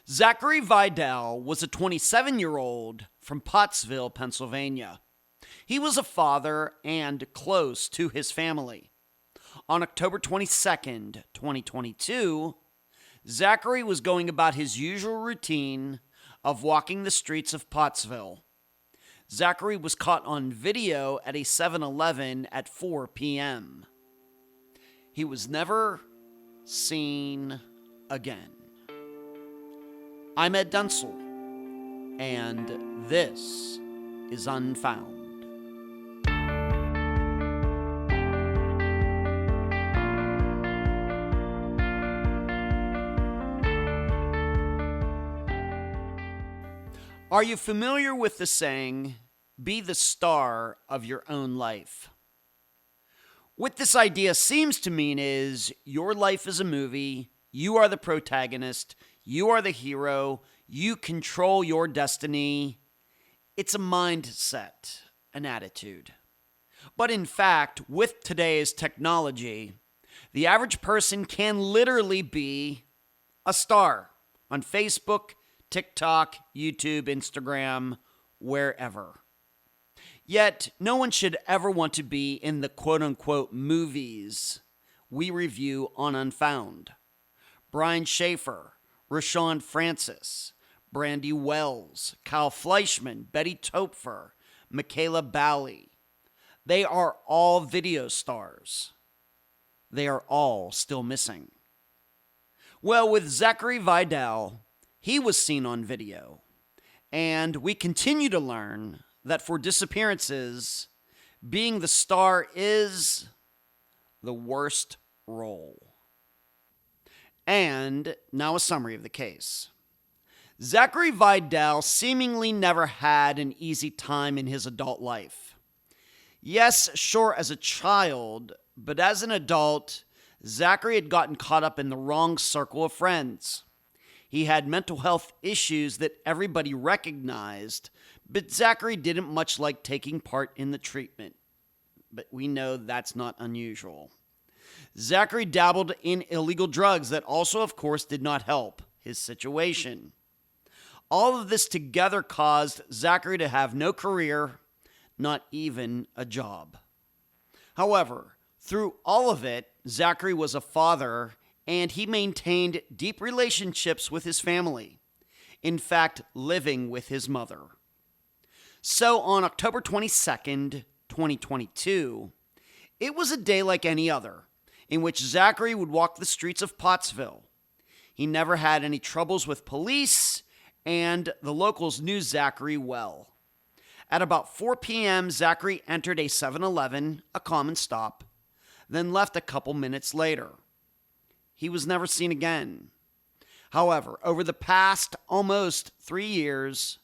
Zachary Vidal was a 27-year-old from Pottsville, Pennsylvania. He was a father and close to his family. On October 22nd, 2022, Zachary was going about his usual routine of walking the streets of Pottsville. Zachary was caught on video at a 7-Eleven at 4 p.m. He was never seen again. I'm Ed Dunsel, and this is Unfound. Are you familiar with the saying, be the star of your own life? What this idea seems to mean is your life is a movie, you are the protagonist, you are the hero, you control your destiny. It's a mindset, an attitude. But in fact, with today's technology, the average person can literally be a star on Facebook, TikTok, YouTube, Instagram, wherever. Yet, no one should ever want to be in the quote-unquote movies we review on Unfound. Brian Schaefer, Rashawn Francis, Brandy Wells, Kyle Fleischman, Betty Topfer, Michaela Bally. They are all video stars. They are all still missing. Well, with Zachary Vidal, he was seen on video, and we continue to learn that for disappearances, being the star is the worst role. And now a summary of the case. Zachary Vidal seemingly never had an easy time in his adult life. Yes, sure, as a child, but as an adult, Zachary had gotten caught up in the wrong circle of friends. He had mental health issues that everybody recognized, but Zachary didn't much like taking part in the treatment. But we know that's not unusual. Zachary dabbled in illegal drugs that also, of course, did not help his situation. All of this together caused Zachary to have no career, not even a job. However, through all of it, Zachary was a father, and he maintained deep relationships with his family. In fact, living with his mother. So on October 22nd, 2022, it was a day like any other, in which Zachary would walk the streets of Pottsville. He never had any troubles with police, and the locals knew Zachary well. At about 4 p.m., Zachary entered a 7-Eleven, a common stop, then left a couple minutes later. He was never seen again. However, over the past almost 3 years,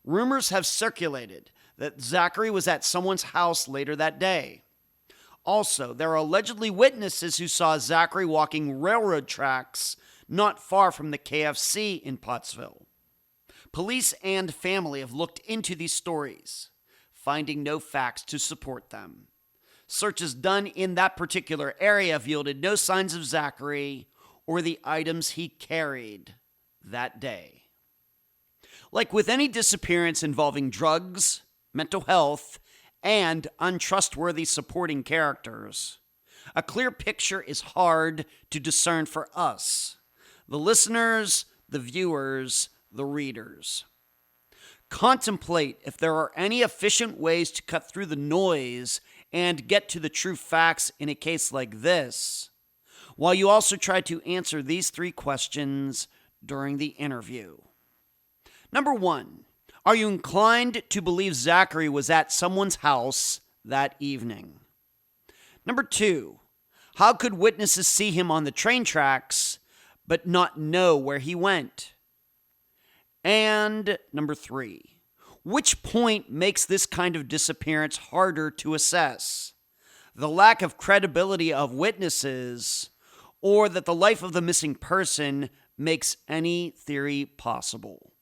rumors have circulated that Zachary was at someone's house later that day. Also, there are allegedly witnesses who saw Zachary walking railroad tracks not far from the KFC in Pottsville. Police and family have looked into these stories, finding no facts to support them. Searches done in that particular area have yielded no signs of Zachary or the items he carried that day. Like with any disappearance involving drugs, mental health, and untrustworthy supporting characters, a clear picture is hard to discern for us, the listeners, the viewers, the readers. Contemplate if there are any efficient ways to cut through the noise and get to the true facts in a case like this, while you also try to answer these 3 questions during the interview. Number 1, are you inclined to believe Zachary was at someone's house that evening? Number 2, how could witnesses see him on the train tracks but not know where he went? And number 3, which point makes this kind of disappearance harder to assess? The lack of credibility of witnesses, or that the life of the missing person makes any theory possible?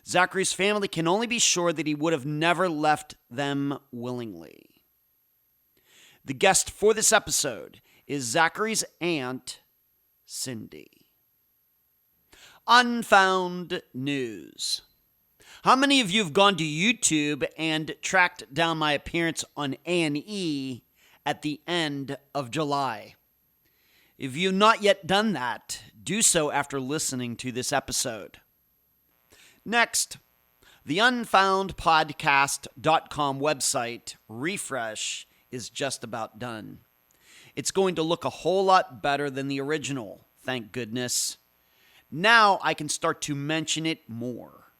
Zachary's family can only be sure that he would have never left them willingly. The guest for this episode is Zachary's aunt, Cindy. Unfound News. How many of you have gone to YouTube and tracked down my appearance on A&E at the end of July? If you've not yet done that, do so after listening to this episode. Next, the unfoundpodcast.com website refresh is just about done. It's going to look a whole lot better than the original, thank goodness. Now I can start to mention it more.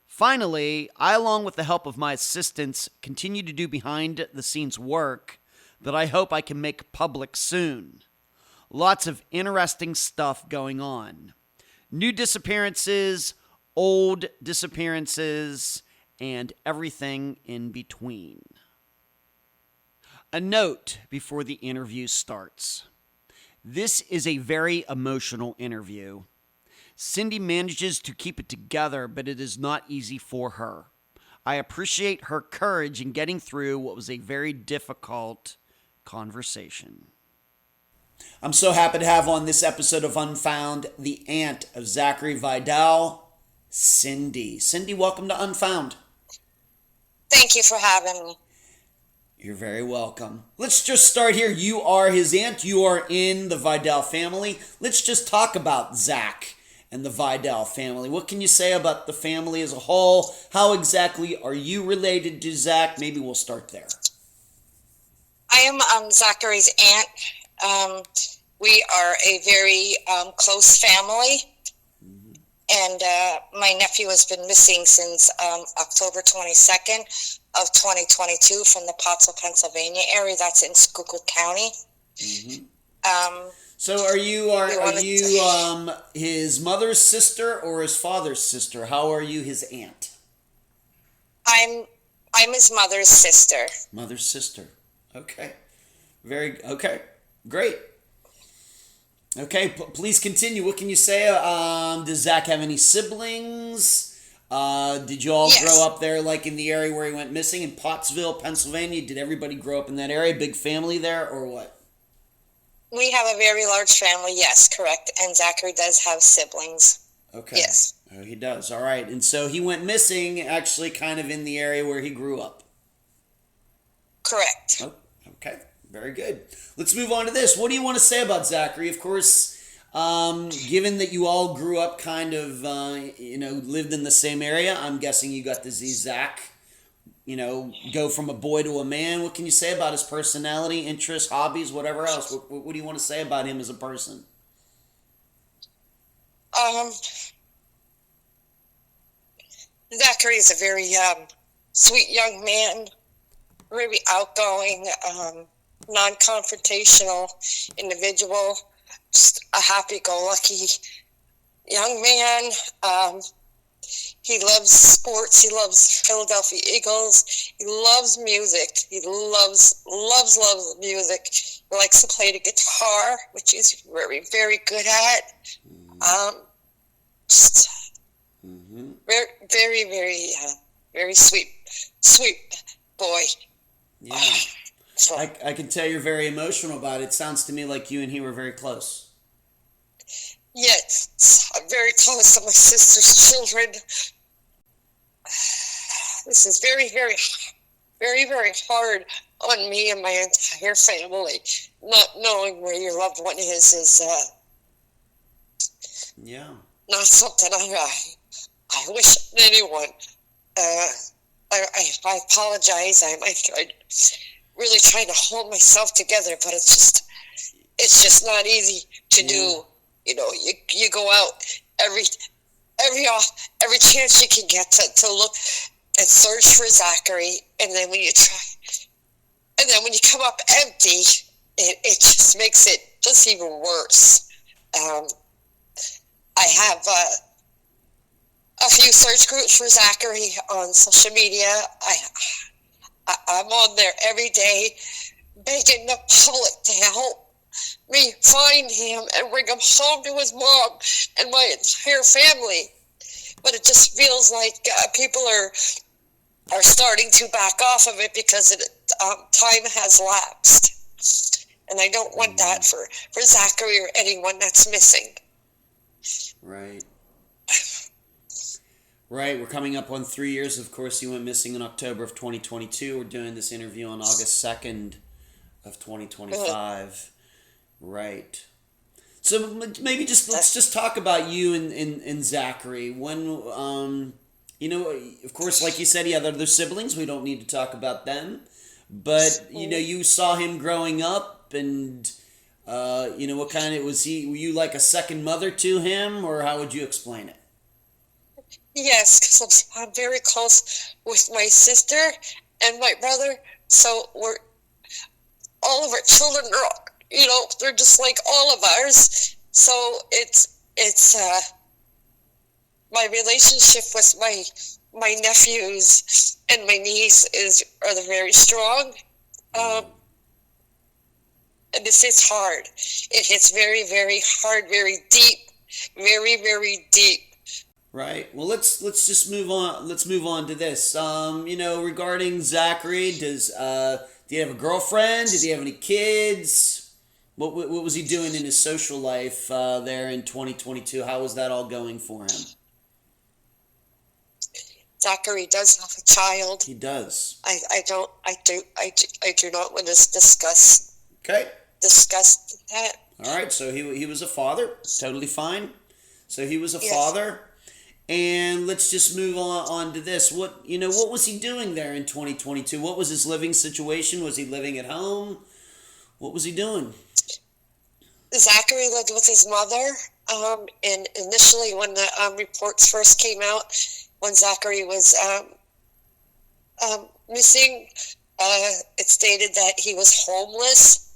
Finally, I, along with the help of my assistants, continue to do behind-the-scenes work that I hope I can make public soon. Lots of interesting stuff going on. New disappearances, old disappearances, and everything in between. A note before the interview starts. This is a very emotional interview. Cindy manages to keep it together, but it is not easy for her. I appreciate her courage in getting through what was a very difficult conversation. I'm so happy to have on this episode of Unfound the aunt of Zachary Vidal, Cindy. Cindy, welcome to Unfound. Thank you for having me. You're very welcome. Let's just start here. You are his aunt. You are in the Vidal family. Let's just talk about Zach and the Vidal family. What can you say about the family as a whole? How exactly are you related to Zach? Maybe we'll start there. I am Zachary's aunt. We are a very close family. And my nephew has been missing since October 22nd of 2022 from the Pottsville, Pennsylvania area. That's in Schuylkill County. Mm-hmm. So are you his mother's sister or his father's sister? How are you his aunt? I'm his mother's sister. Mother's sister. Okay. Great. Okay, please continue. What can you say? Does Zach have any siblings? Did you all grow up there, like in the area where he went missing in Pottsville, Pennsylvania? Did everybody grow up in that area? Big family there, or what? We have a very large family, yes, correct. And Zachary does have siblings. Okay. Yes. Oh, he does. All right. And so he went missing actually kind of in the area where he grew up. Correct. Oh, okay. Very good. Let's move on to this. What do you want to say about Zachary? Of course, given that you all grew up kind of, lived in the same area, I'm guessing you got to see Zach, go from a boy to a man. What can you say about his personality, interests, hobbies, whatever else? What do you want to say about him as a person? Zachary is a very sweet young man, very outgoing, non-confrontational individual, just a happy-go-lucky young man. He loves sports. He loves Philadelphia Eagles. He loves music. He loves music. He likes to play the guitar, which he's very, very good at. Very, very, very, very sweet boy. Yeah. I can tell you're very emotional about it. It sounds to me like you and he were very close. Yes, I'm very close to my sister's children. This is very, very, very, very hard on me and my entire family. Not knowing where your loved one is not something I wish anyone. I apologize. I'm really trying to hold myself together, but it's just not easy to do. You go out every chance you can get to look and search for Zachary, and then when you come up empty, it just makes it just even worse. I have a few search groups for Zachary on social media. I'm on there every day begging the public to help me find him and bring him home to his mom and my entire family. But it just feels like people are starting to back off of it because time has lapsed. And I don't want that for Zachary or anyone that's missing. Right. Right, we're coming up on 3 years. Of course, he went missing in October of 2022. We're doing this interview on August 2nd of 2025. Right. So maybe let's just talk about you and Zachary. When, of course, like you said, he had other siblings. We don't need to talk about them. But, you saw him growing up and, what kind of, were you like a second mother to him, or how would you explain it? Yes, because I'm very close with my sister and my brother, so all of our children are, they're just like all of ours. So it's my relationship with my nephews and my niece are very strong. And this is hard. It hits very, very hard, very deep, very, very deep. Right. Well, let's just move on. Let's move on to this. Regarding Zachary, did he have a girlfriend? Did he have any kids? What was he doing in his social life there in 2022? How was that all going for him? Zachary does have a child. He does. I do not want to discuss. Okay. Discuss that. All right. So he was a father. Totally fine. So he was a father. And let's just move on to this. What was he doing there in 2022? What was his living situation? Was he living at home? What was he doing? Zachary lived with his mother. And initially, when the reports first came out, when Zachary was missing, it stated that he was homeless.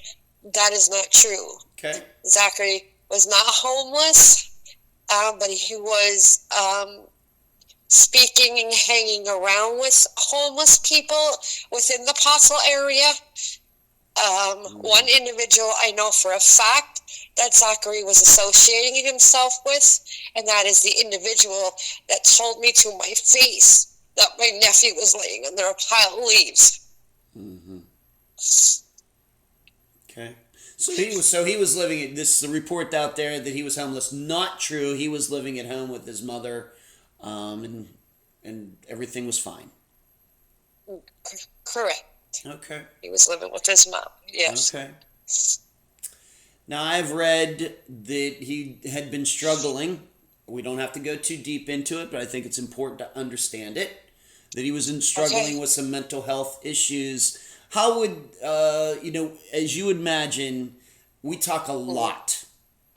That is not true. Okay. Zachary was not homeless. But he was speaking and hanging around with homeless people within the Pottsville area. One individual I know for a fact that Zachary was associating himself with, and that is the individual that told me to my face that my nephew was laying under a pile of leaves. Mm-hmm. Okay. So he was living at this. The report out there that he was homeless, not true. He was living at home with his mother, and everything was fine. Correct. Okay. He was living with his mom. Yes. Okay. Now I've read that he had been struggling. We don't have to go too deep into it, but I think it's important to understand it. That he was struggling with some mental health issues. How would, as you imagine, we talk a lot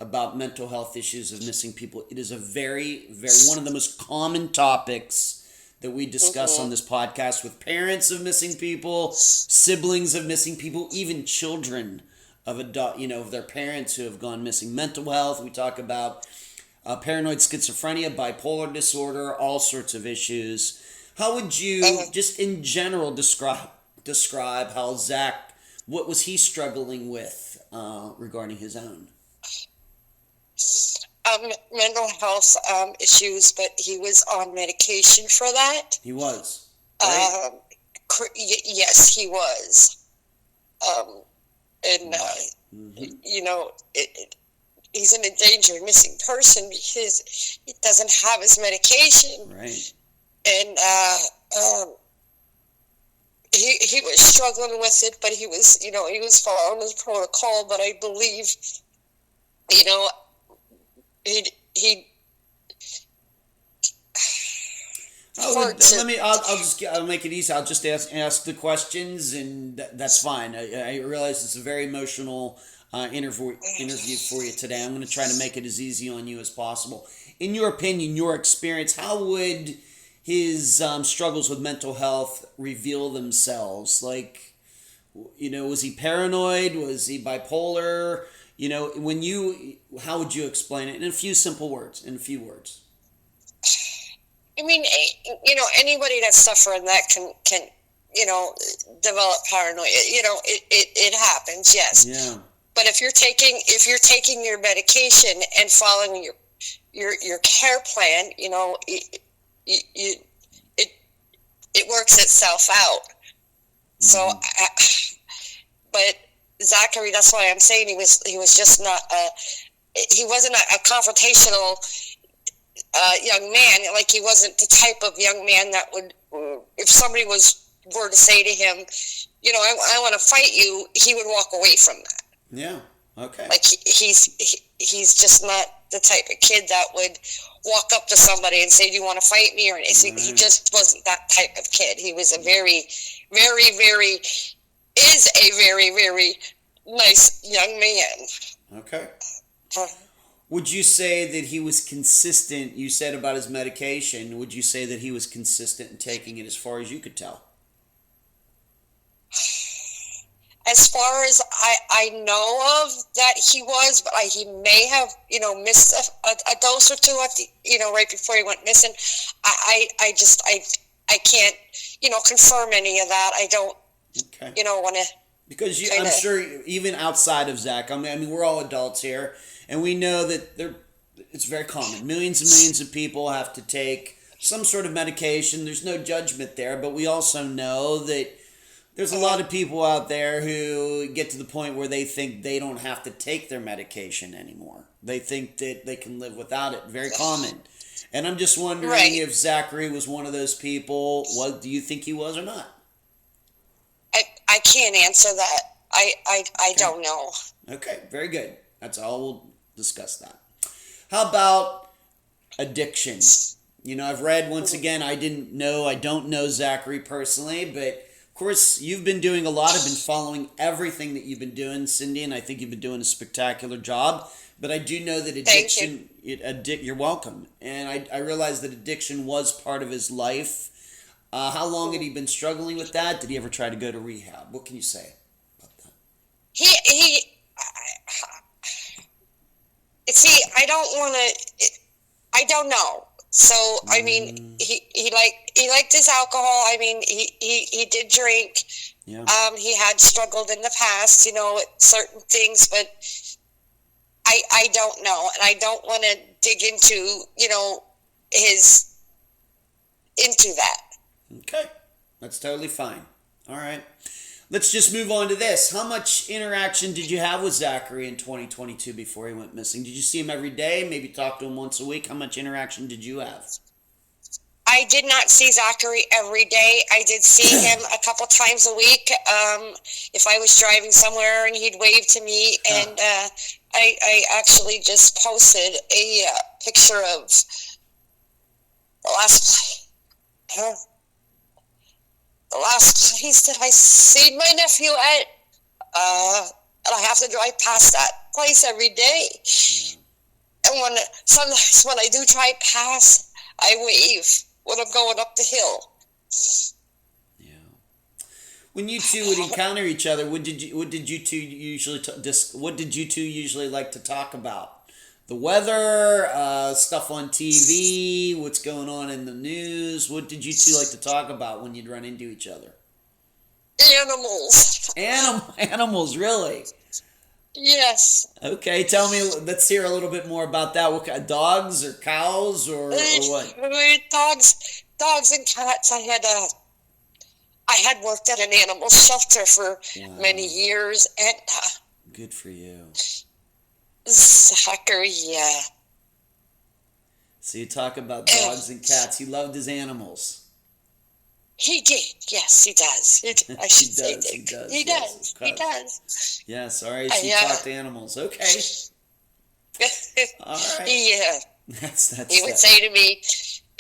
about mental health issues of missing people. It is a very, very, one of the most common topics that we discuss on this podcast with parents of missing people, siblings of missing people, even children of of their parents who have gone missing. Mental health, we talk about paranoid schizophrenia, bipolar disorder, all sorts of issues. How would you, just in general, describe how Zach, what was he struggling with regarding his own? Mental health issues, but he was on medication for that. He was. Right? Yes, he was. He's an endangered missing person because he doesn't have his medication. Right. And he was struggling with it, but he was following his protocol. But I believe, I'll make it easy. I'll just ask the questions, and that's fine. I realize it's a very emotional interview for you today. I'm going to try to make it as easy on you as possible. In your opinion, your experience, how would his struggles with mental health reveal themselves? Like, was he paranoid? Was he bipolar? How would you explain it in a few simple words? I mean, anybody that's suffering that can develop paranoia. It happens, yes. Yeah. But if you're taking your medication and following your care plan, it works itself out. So, but Zachary, that's why I'm saying he was just not he wasn't a confrontational young man. Like, he wasn't the type of young man that would, if somebody were to say to him, you know, I want to fight you, he would walk away from that. Yeah. Okay. Like, he's just not the type of kid that would walk up to somebody and say, do you want to fight me? Or anything. He just wasn't that type of kid. He was a very, very, very nice young man. Okay. Would you say that he was consistent? You said about his medication. Would you say that he was consistent in taking it as far as you could tell? As far as I know of, that he was, but he may have, you know, missed a dose or two at the, you know, right before he went missing. I can't, you know, confirm any of that. I don't, you know, want to. Because I'm sure even outside of Zach, I mean, we're all adults here, and we know that it's very common. Millions and millions of people have to take some sort of medication. There's no judgment there, but we also know that there's a lot of people out there who get to the point where they think they don't have to take their medication anymore. They think that they can live without it. Very common. And I'm just wondering if Zachary was one of those people. What do you think he was or not? I can't answer that. I don't know. Okay, very good. That's all. We'll discuss that. How about addiction? You know, I've read, once again, I don't know Zachary personally, but of course, you've been doing a lot. I've been following everything that you've been doing, Cindy, and I think you've been doing a spectacular job. But I do know that addiction, you're welcome. And I realize that addiction was part of his life. How long had he been struggling with that? Did he ever try to go to rehab? What can you say about that? See, I don't know. So, I mean, he liked his alcohol. I mean, he did drink. Yeah. He had struggled in the past, you know, with certain things, but I don't know. And I don't want to dig into, you know, into that. Okay. That's totally fine. All right. Let's just move on to this. How much interaction did you have with Zachary in 2022 before he went missing? Did you see him every day? Maybe talk to him once a week? How much interaction did you have? I did not see Zachary every day. I did see him a couple times a week. If I was driving somewhere and he'd wave to me, and I actually just posted a picture of the last place that I seen my nephew at, and I have to drive past that place every day. And sometimes when I do drive past, I wave when I'm going up the hill. Yeah. When you two would encounter each other, what did you two usually like to talk about? The weather, stuff on TV, what's going on in the news. What did you two like to talk about when you'd run into each other? Animals. Animals, really? Yes. Okay, tell me, let's hear a little bit more about that. What kind, dogs or cows or what? Dogs and cats. I had worked at an animal shelter for many years, and good for you. Zachary, yeah. So you talk about dogs and cats. He loved his animals. He did. Yes, he does. I should say He does. He does. He does. Yes, all right. So you talk to animals. Okay. All right. Yeah. That's he would say to me,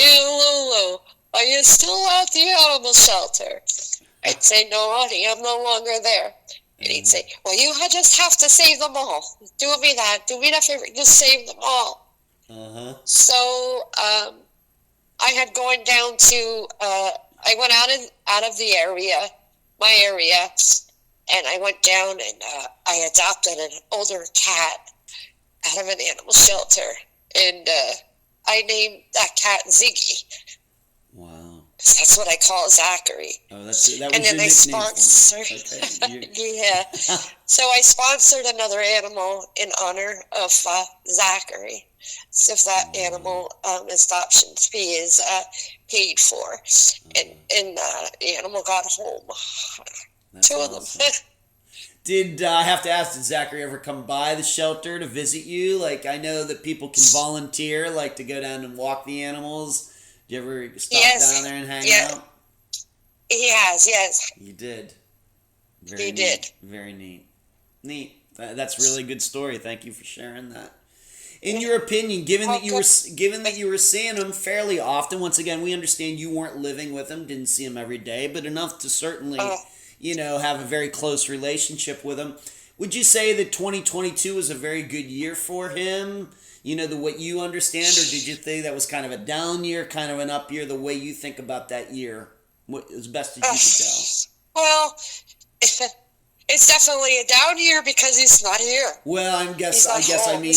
"Lulu, are you still at the animal shelter?" I'd say, "No, honey, I'm no longer there." And he'd say, "Well, you just have to save them all. Do me that favor, just save them all." Uh-huh. So I had gone down to, I went out of the area, my area, and I went down and I adopted an older cat out of an animal shelter. And I named that cat Ziggy. Wow. That's what I call Zachary. Oh, that was and your then I nickname. sponsored. Okay. Yeah. So I sponsored another animal in honor of Zachary. So if that animal adoption fee is paid for, and the animal got home. That's Two awesome. of them. Did I have to ask, did Zachary ever come by the shelter to visit you? Like, I know that people can volunteer, like, to go down and walk the animals. Did you ever stop down there and hang out? He has, yes. You did. He did. Very neat. Neat. That's a really good story. Thank you for sharing that. In your opinion, given that you were seeing him fairly often, once again, we understand you weren't living with him, didn't see him every day, but enough to certainly, have a very close relationship with him. Would you say that 2022 was a very good year for him? What you understand, or did you think that was kind of a down year, kind of an up year, the way you think about that year, as best as you could tell? Well, it's definitely a down year because he's not here. Well, I guess I mean,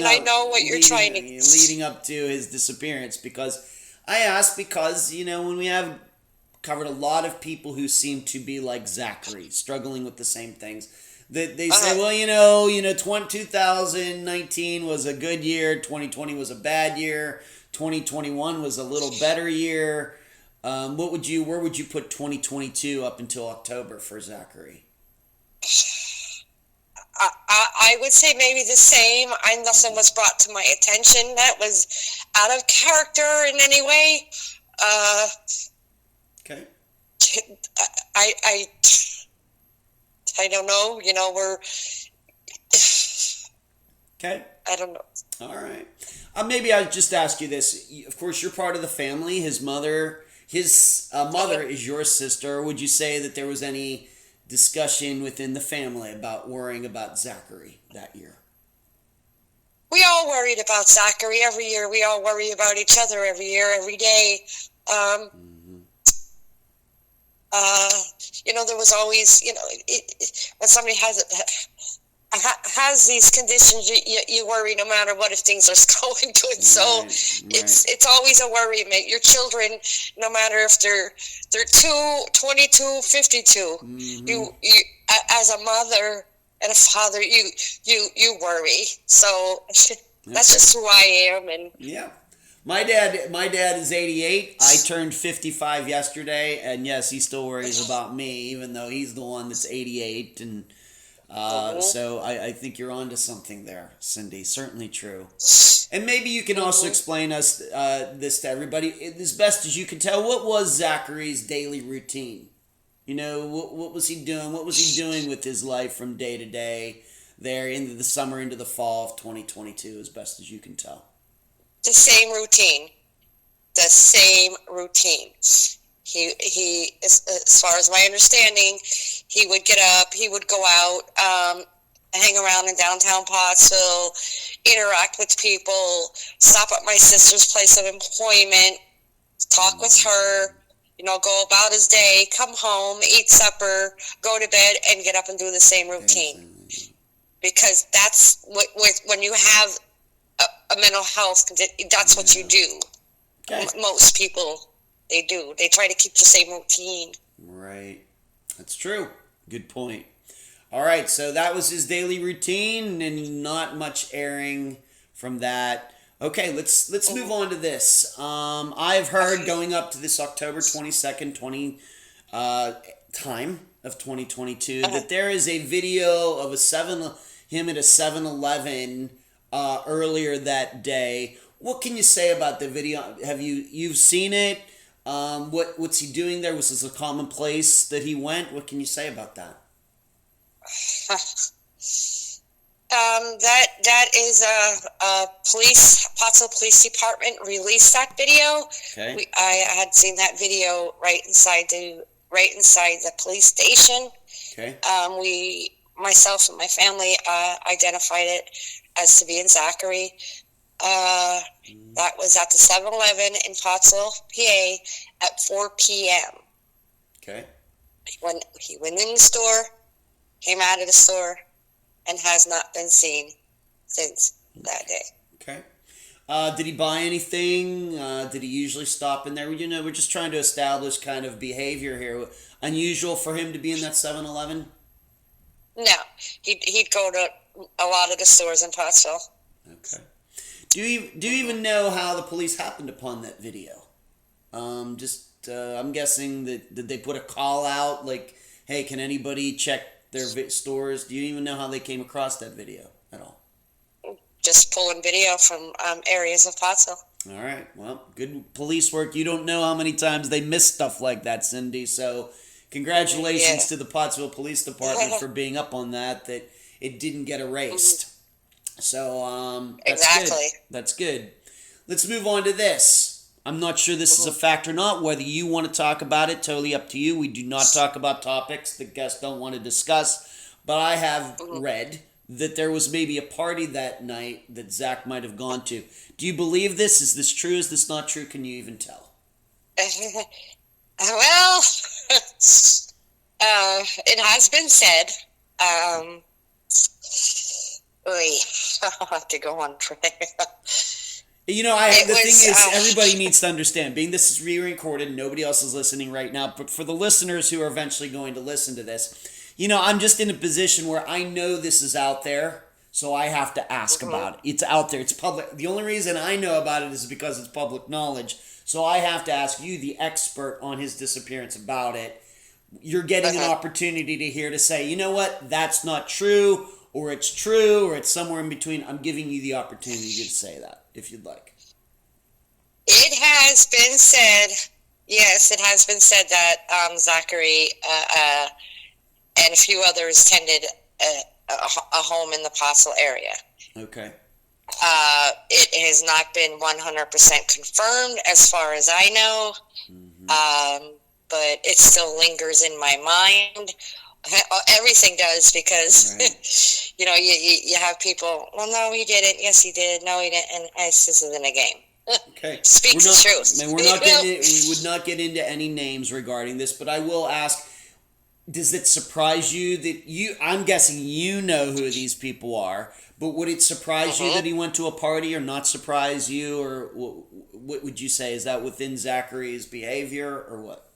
I know what you're trying to... Leading up to his disappearance, because when we have covered a lot of people who seem to be like Zachary, struggling with the same things, that they say, 2019 was a good year, 2020 was a bad year, 2021 was a little better year. Where would you put 2022 up until October for Zachary? I would say maybe the same. Nothing was brought to my attention that was out of character in any way. Okay. I don't know. We're... Okay. I don't know. All right. Maybe I'll just ask you this. Of course, you're part of the family. His mother is your sister. Would you say that there was any discussion within the family about worrying about Zachary that year? We all worried about Zachary every year. We all worry about each other every year, every day. There was always, when somebody has these conditions, you worry no matter what if things are going good. So it's always a worry, mate. Your children, no matter if they're 22, 52, you as a mother and a father, you worry. So that's just who I am. And yeah. My dad is 88. I turned 55 yesterday, and yes, he still worries about me, even though he's the one that's 88. And so I think you're onto something there, Cindy. Certainly true. And maybe you can also explain this to everybody as best as you can tell. What was Zachary's daily routine? What was he doing? What was he doing with his life from day to day there into the summer, into the fall of 2022, as best as you can tell? The same routine. He, as far as my understanding, he would get up, he would go out, hang around in downtown Pottsville, interact with people, stop at my sister's place of employment, talk with her, go about his day, come home, eat supper, go to bed, and get up and do the same routine. Because that's when you have a mental health condition, that's what you do. Okay. Most people, they do. They try to keep the same routine. Right. That's true. Good point. All right, so that was his daily routine, and not much airing from that. Okay, let's move on to this. I've heard going up to this October 22nd, time of 2022 that there is a video of him at a 7-Eleven earlier that day. What can you say about the video? Have you've seen it? What's he doing there? Was this a common place that he went? What can you say about that? That is a Pottsville Police Department released that video. Okay. I had seen that video right inside the police station. Okay. Myself and my family identified it as to being Zachary. That was at the 7-Eleven in Pottsville, PA, at 4 p.m. Okay. He went in the store, came out of the store, and has not been seen since that day. Okay. Did he buy anything? Did he usually stop in there? We're just trying to establish kind of behavior here. Unusual for him to be in that 7-Eleven? No. He'd go to a lot of the stores in Pottsville. Okay. Do you even know how the police happened upon that video? I'm guessing that did they put a call out like, hey, can anybody check their stores? Do you even know how they came across that video at all? Just pulling video from areas of Pottsville. All right. Well, good police work. You don't know how many times they miss stuff like that, Cindy. So congratulations to the Pottsville Police Department for being up on that it didn't get erased. So that's exactly. good. That's good. Let's move on to this. I'm not sure this is a fact or not. Whether you want to talk about it, totally up to you. We do not talk about topics that guests don't want to discuss. But I have read that there was maybe a party that night that Zach might have gone to. Do you believe this? Is this true? Is this not true? Can you even tell? Well, it has been said. I'll have to go on for that. You know, the thing is, everybody needs to understand, being this is re-recorded, nobody else is listening right now, but for the listeners who are eventually going to listen to this, you know, I'm just in a position where I know this is out there, so I have to ask about it. It's out there. It's public. The only reason I know about it is because it's public knowledge, so I have to ask you, the expert on his disappearance, about it. You're getting an opportunity to hear to say, you know what, that's not true, or it's true, or it's somewhere in between. I'm giving you the opportunity to say that, if you'd like. It has been said, yes, it has been said that Zachary and a few others tended a home in the Pottsville area. Okay. It has not been 100% confirmed as far as I know, but it still lingers in my mind. Everything does, because you know, you have people, well, no, he didn't, yes, he did, no, he didn't, and this isn't a game. Okay. Speak the truth. Man, we would not get into any names regarding this, but I will ask, does it surprise you that I'm guessing you know who these people are, but would it surprise you that he went to a party, or not surprise you, or what would you say? Is that within Zachary's behavior, or what?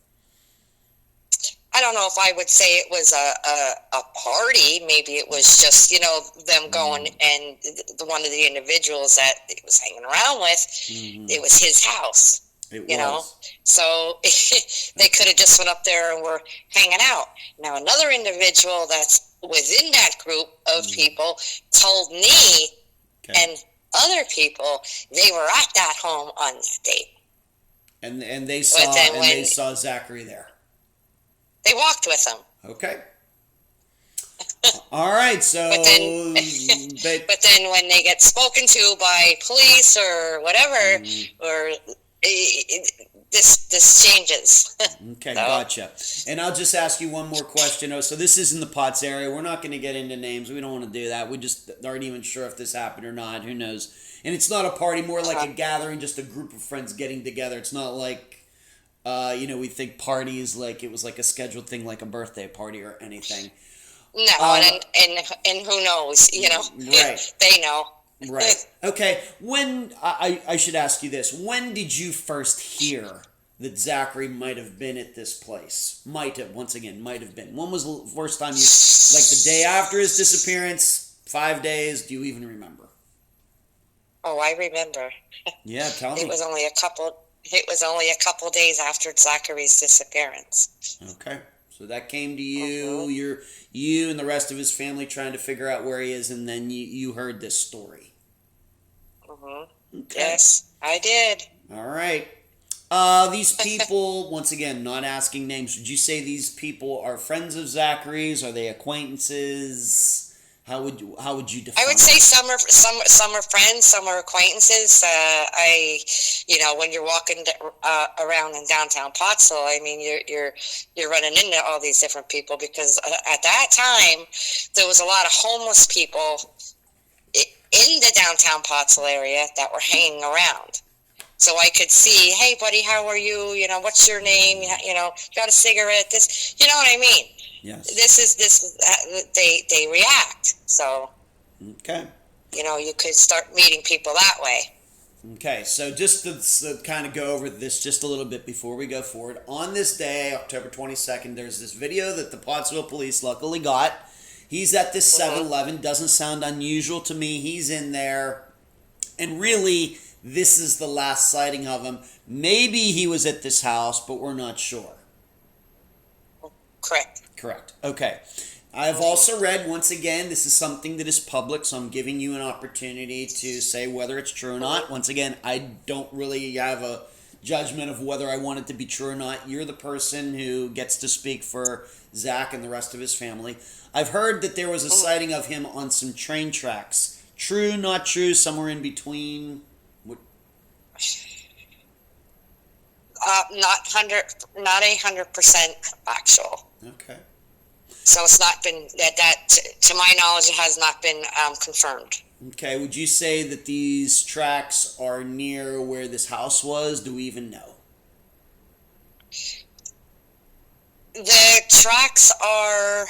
I don't know if I would say it was a party. Maybe it was just, you know, them going, and one of the individuals that he was hanging around with, it was his house. You know, so they could have just went up there and were hanging out. Now, another individual that's within that group of people told me and other people they were at that home on that date, and they saw Zachary there. They walked with him. Okay. All right. So, but then when they get spoken to by police or whatever, or this changes. Okay, gotcha. And I'll just ask you one more question. So this is in the Potts area. We're not going to get into names. We don't want to do that. We just aren't even sure if this happened or not. Who knows? And it's not a party, more like a gathering, just a group of friends getting together. It's not like, you know, we think parties like it was like a scheduled thing, like a birthday party or anything. No, and who knows? You know, they know. Right. Okay. When I should ask you this: when did you first hear that Zachary might have been at this place? Might have been. When was the first time you, like the day after his disappearance? 5 days? Do you even remember? Oh, I remember. Yeah, tell me. It was only a couple days after Zachary's disappearance. Okay. So that came to you, you and the rest of his family trying to figure out where he is, and then you heard this story. Okay. Yes, I did. All right. These people, once again, not asking names, would you say these people are friends of Zachary's? Are they acquaintances? How would you define? I would say some are friends, some are acquaintances. When you're walking around in downtown Pottsville, I mean, you're running into all these different people, because at that time there was a lot of homeless people in the downtown Pottsville area that were hanging around. So I could see, hey buddy, how are you? You know, what's your name? You know, got a cigarette? This, you know what I mean? Yes. They react. So, okay. You know, you could start meeting people that way. Okay, so just to kind of go over this just a little bit before we go forward. On this day, October 22nd, there's this video that the Pottsville police luckily got. He's at this 7-Eleven. Doesn't sound unusual to me. He's in there. And really, this is the last sighting of him. Maybe he was at this house, but we're not sure. Correct. Okay. I've also read, once again, this is something that is public, so I'm giving you an opportunity to say whether it's true or not. Once again, I don't really have a judgment of whether I want it to be true or not. You're the person who gets to speak for Zach and the rest of his family. I've heard that there was a sighting of him on some train tracks. True, not true, somewhere in between? What? Not 100% factual. Okay. So it's not been that to my knowledge, it has not been confirmed. Okay, would you say that these tracks are near where this house was? Do we even know? The tracks are,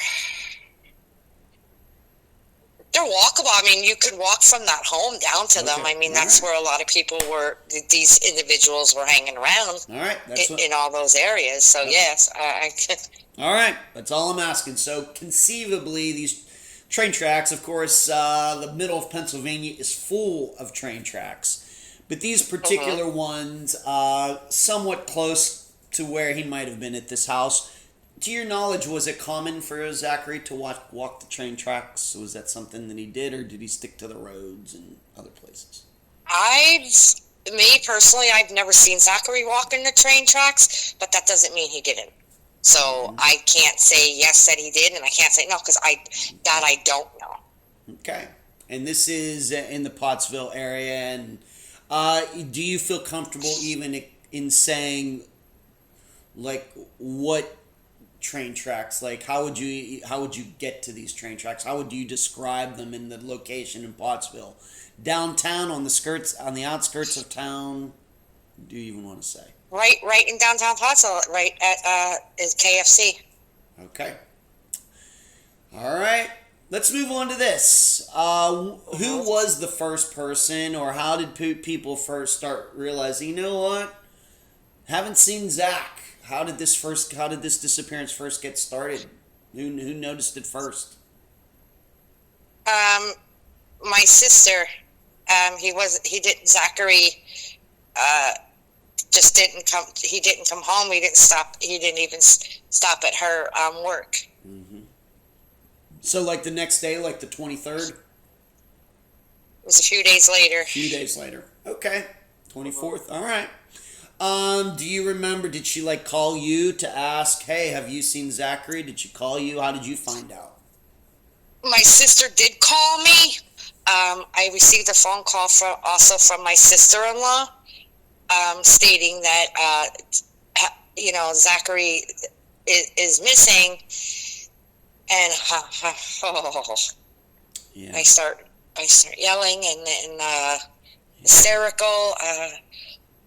they're walkable. I mean, you could walk from that home down to them. I mean, that's where a lot of people were, these individuals were hanging around. All right. In all those areas. So, yes, I all right. That's all I'm asking. So, conceivably, these train tracks, of course, the middle of Pennsylvania is full of train tracks. But these particular ones, somewhat close to where he might have been at this house. To your knowledge, was it common for Zachary to walk the train tracks? Was that something that he did, or did he stick to the roads and other places? Me personally, I've never seen Zachary walk in the train tracks, but that doesn't mean he didn't. So I can't say yes that he did, and I can't say no because I don't know. Okay, and this is in the Pottsville area, and do you feel comfortable even in saying like what train tracks? Like how would you get to these train tracks? How would you describe them in the location in Pottsville? Downtown, on the outskirts of town? Do you even want to say? Right in downtown Pottsville, right at is KFC. Okay. All right. Let's move on to this. Who was the first person, or how did people first start realizing, you know what? Haven't seen Zach. How did this disappearance first get started? Who noticed it first? My sister. Zachary just didn't come. He didn't come home. He didn't even stop at her work. Mm-hmm. So, like the next day, like the 23rd? It was a few days later. Okay. 24th. All right. Do you remember, did she like call you to ask, hey, have you seen Zachary? Did she call you? How did you find out? My sister did call me. I received a phone call from my sister-in-law, stating that, Zachary is missing. And yeah. I start yelling and hysterical.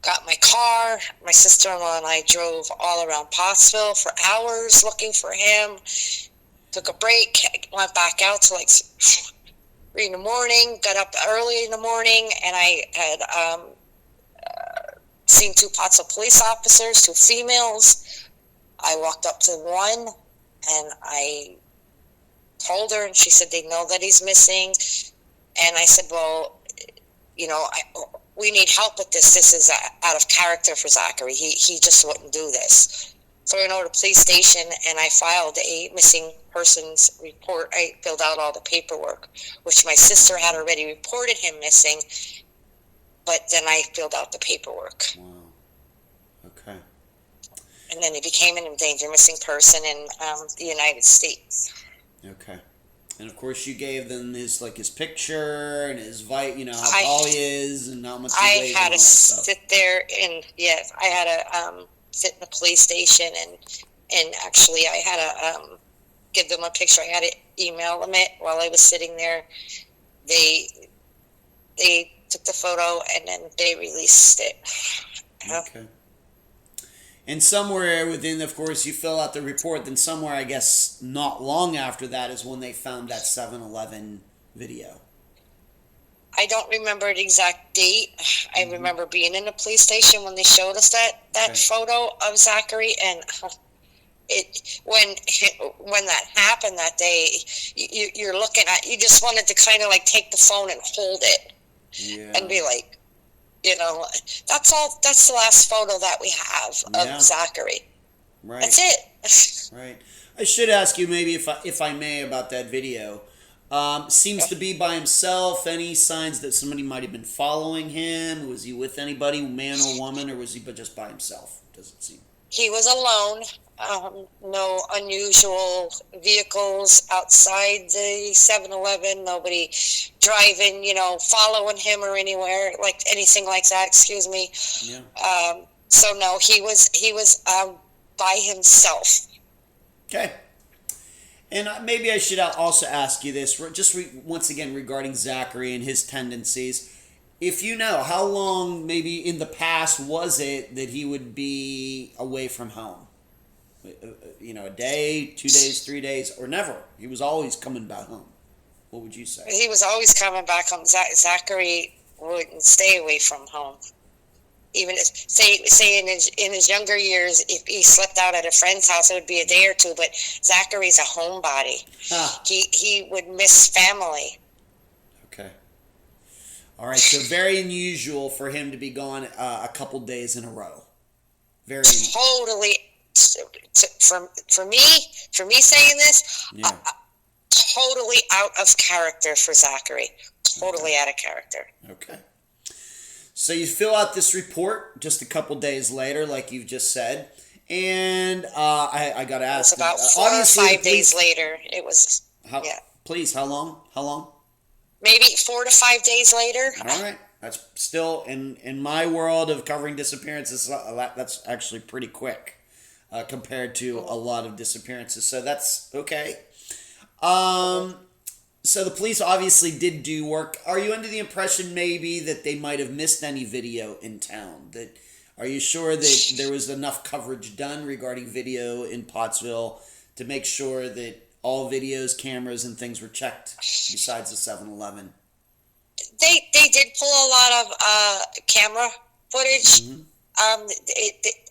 Got my car. My sister-in-law and I drove all around Pottsville for hours looking for him. Took a break, went back out to like 3 in the morning, got up early in the morning, and I had seen 2 Pottsville police officers, 2 females. I walked up to one and I told her, and she said they know that he's missing. And I said, well, we need help with this. This is out of character for Zachary. He just wouldn't do this. So I went over to the police station and I filed a missing persons report. I filled out all the paperwork, which my sister had already reported him missing, but then I filled out the paperwork. Wow. Okay. And then he became an endangered missing person in the United States. Okay. And of course, you gave them his picture and his how tall he is and how much he weighs. I had to sit there and I had to sit in the police station and actually I had to give them a picture. I had to email them it while I was sitting there. They took the photo and then they released it. Okay. And somewhere within, of course, you fill out the report, then somewhere, I guess, not long after that is when they found that 7-Eleven video. I don't remember the exact date. I remember being in the police station when they showed us that photo of Zachary, and when that happened that day, you're looking at, you just wanted to kind of like take the phone and hold it and be like, that's the last photo that we have of Zachary. Right. That's it. Right. I should ask you maybe if I may about that video. Seems to be by himself. Any signs that somebody might have been following him? Was he with anybody, man or woman, or was he just by himself? Does it seem? He was alone. No unusual vehicles outside the 7-Eleven. Nobody driving, following him or anywhere, like anything like that. Excuse me. Yeah. So no, he was by himself. Okay. And maybe I should also ask you this, once again regarding Zachary and his tendencies. If you know, how long maybe in the past was it that he would be away from home? A day, 2 days, 3 days, or never? He was always coming back home. What would you say? He was always coming back home. Zachary wouldn't stay away from home. Even say in his younger years, if he slept out at a friend's house, it would be a day or two. But Zachary's a homebody. He would miss family. Okay. All right. So very unusual for him to be gone a couple days in a row. Very totally. For me saying this, yeah. Totally out of character for Zachary. Totally out of character. Okay. So you fill out this report just a couple days later, like you've just said, and I got to ask. It's about 4 or 5 days later. It was. Yeah. Please, how long? How long? Maybe 4 to 5 days later. All right. That's still in my world of covering disappearances. That's actually pretty quick compared to a lot of disappearances. So that's okay. So the police obviously did do work. Are you under the impression maybe that they might have missed any video in town? Are you sure that there was enough coverage done regarding video in Pottsville to make sure that all videos, cameras, and things were checked besides the 7-Eleven? They did pull a lot of camera footage. Mm-hmm.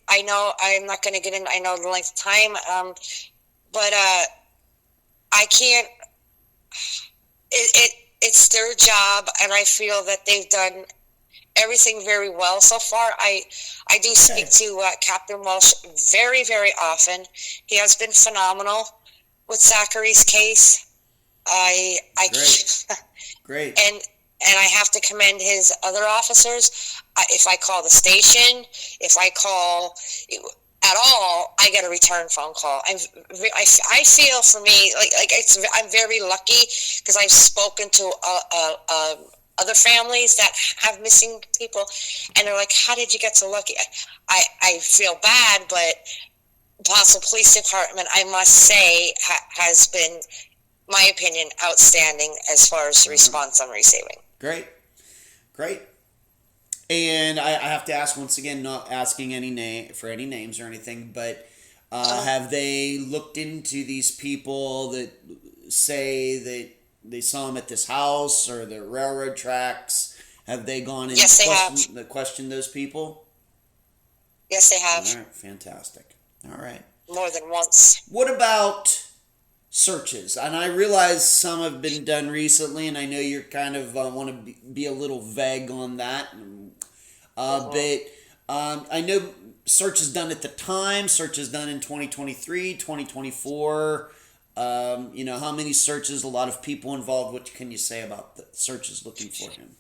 I know I'm not going to get in. I know the length of time, but I can't. It's their job, and I feel that they've done everything very well so far. I do speak to Captain Welsh very, very often. He has been phenomenal with Zachary's case. Great. And I have to commend his other officers. If I call the station, if I call at all, I get a return phone call. I feel for me like I'm very lucky because I've spoken to other families that have missing people, and they're like, "How did you get so lucky?" I feel bad, but Pottsville Police Department, I must say, has been, my opinion, outstanding as far as the response I'm receiving. Great. And I have to ask once again, not asking any names or anything, but have they looked into these people that say that they saw them at this house or the railroad tracks? Have they gone and questioned those people? Yes, they have. All right, fantastic. All right. More than once. What about searches? And I realize some have been done recently, and I know you're kind of want to be a little vague on that. But I know searches done at the time, searches done in 2023, 2024. How many searches, a lot of people involved. What can you say about the searches looking for him?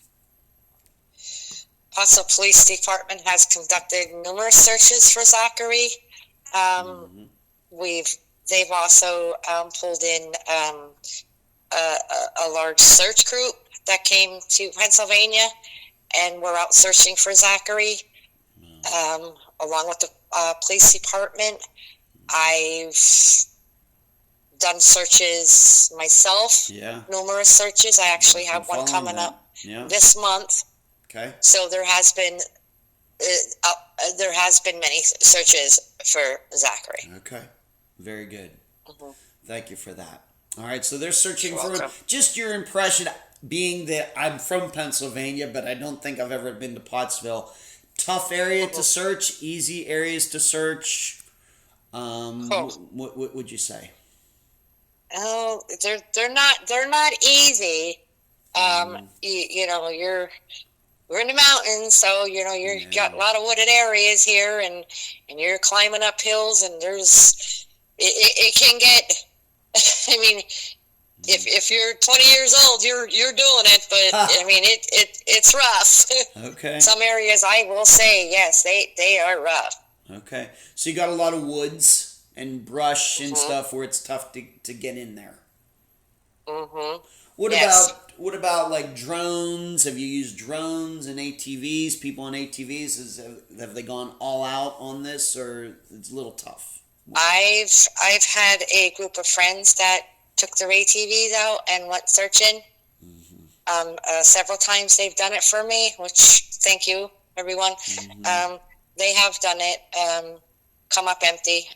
Pottsville Police Department has conducted numerous searches for Zachary. They've also pulled in a large search group that came to Pennsylvania, and we're out searching for Zachary along with the police department. I've done searches myself, numerous searches. I actually have one coming up this month. Okay. So there has been many searches for Zachary. Okay. Very good. Mm-hmm. Thank you for that. All right, so they're searching for him. Just your impression, being that I'm from Pennsylvania, but I don't think I've ever been to Pottsville. Tough area to search, easy areas to search. What would you say? Oh, they're not easy. We're in the mountains, so you've got a lot of wooded areas here, and you're climbing up hills, and there's it can get. I mean, if you're 20 years old, you're doing it, but I mean it's rough. Okay. Some areas, I will say, yes, they are rough. Okay. So you got a lot of woods and brush and Mm-hmm. stuff where it's tough to get in there. Mm-hmm. What Yes. about like drones? Have you used drones and ATVs? People on ATVs, have they gone all out on this, or it's a little tough? I've had a group of friends that took their ATVs out and went searching. Several times they've done it for me, which thank you, everyone. They have done it. Come up empty.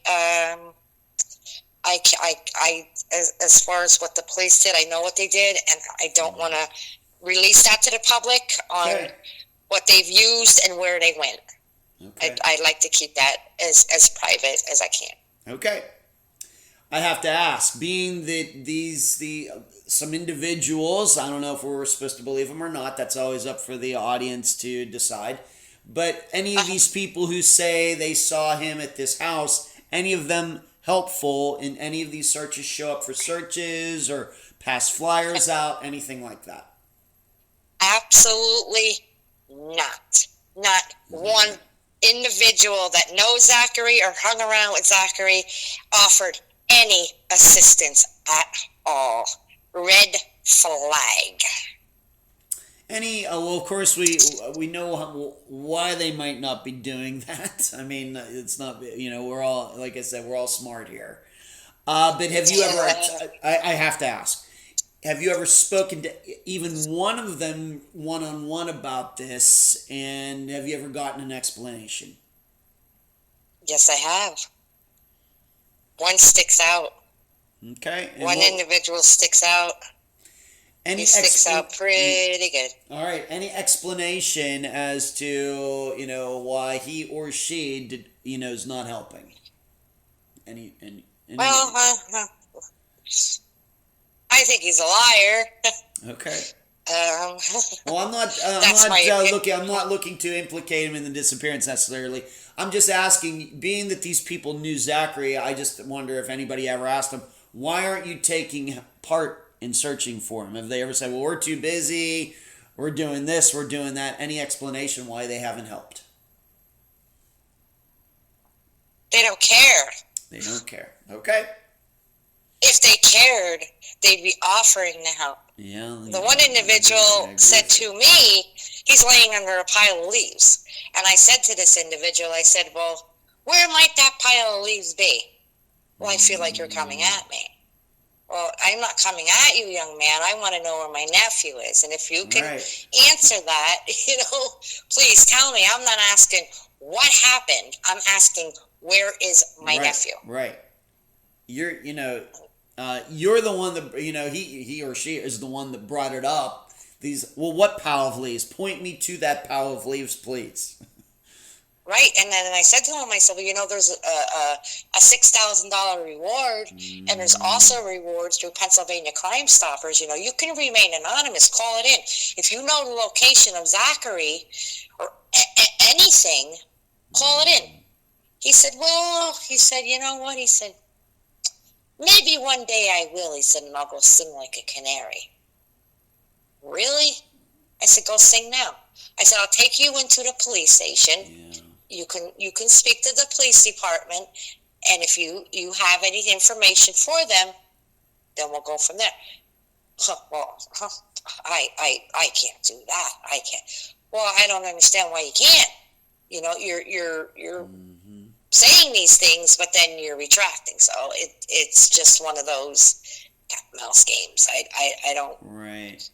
As far as what the police did, I know what they did, and I don't want to release that to the public on Okay. what they've used and where they went. Okay. I'd like to keep that as private as I can. Okay. I have to ask, being that some individuals, I don't know if we're supposed to believe them or not, that's always up for the audience to decide, but any of these people who say they saw him at this house, any of them helpful in any of these searches, show up for searches or pass flyers out, anything like that? Absolutely not. Not one individual that knows Zachary or hung around with Zachary offered any assistance at all. Red flag. Well, of course, we know why they might not be doing that. I mean, it's not, we're all, like I said, we're all smart here. But have you ever, I have to ask, have you ever spoken to even one of them one-on-one about this, and have you ever gotten an explanation? Yes, I have. One sticks out. Okay. And One individual sticks out. He sticks out pretty good. All right. Any explanation as to, why he or she did, is not helping? Any Well, I think he's a liar. Okay. Well, I'm not looking to implicate him in the disappearance necessarily. I'm just asking, being that these people knew Zachary, I just wonder if anybody ever asked him, why aren't you taking part in searching for him? Have they ever said, well, we're too busy, we're doing this, we're doing that? Any explanation why they haven't helped? they don't care. They don't care. Okay. If they cared, they'd be offering to help. Yeah. The one individual said to me, he's laying under a pile of leaves. And I said to this individual, I said, well, where might that pile of leaves be? Well, I feel like you're coming at me. Well, I'm not coming at you, young man. I want to know where my nephew is. And if you can answer that, please tell me. I'm not asking what happened. I'm asking, where is my nephew? Right. You're the one that, he or she is the one that brought it up. What pile of leaves? Point me to that pile of leaves, please. Right, and then I said to him, I said, well, there's a $6,000 reward, and there's also rewards through Pennsylvania Crime Stoppers. You can remain anonymous. Call it in. If you know the location of Zachary or anything, call it in. He said, you know what? He said, maybe one day I will. He said, and I'll go sing like a canary. Really? I said, go sing now. I said, I'll take you into the police station. Yeah. You can speak to the police department, and if you have any information for them, then we'll go from there. I can't do that. I can't. Well, I don't understand why you can't. You're saying these things, but then you're retracting. So it's just one of those cat and mouse games. I don't. Right.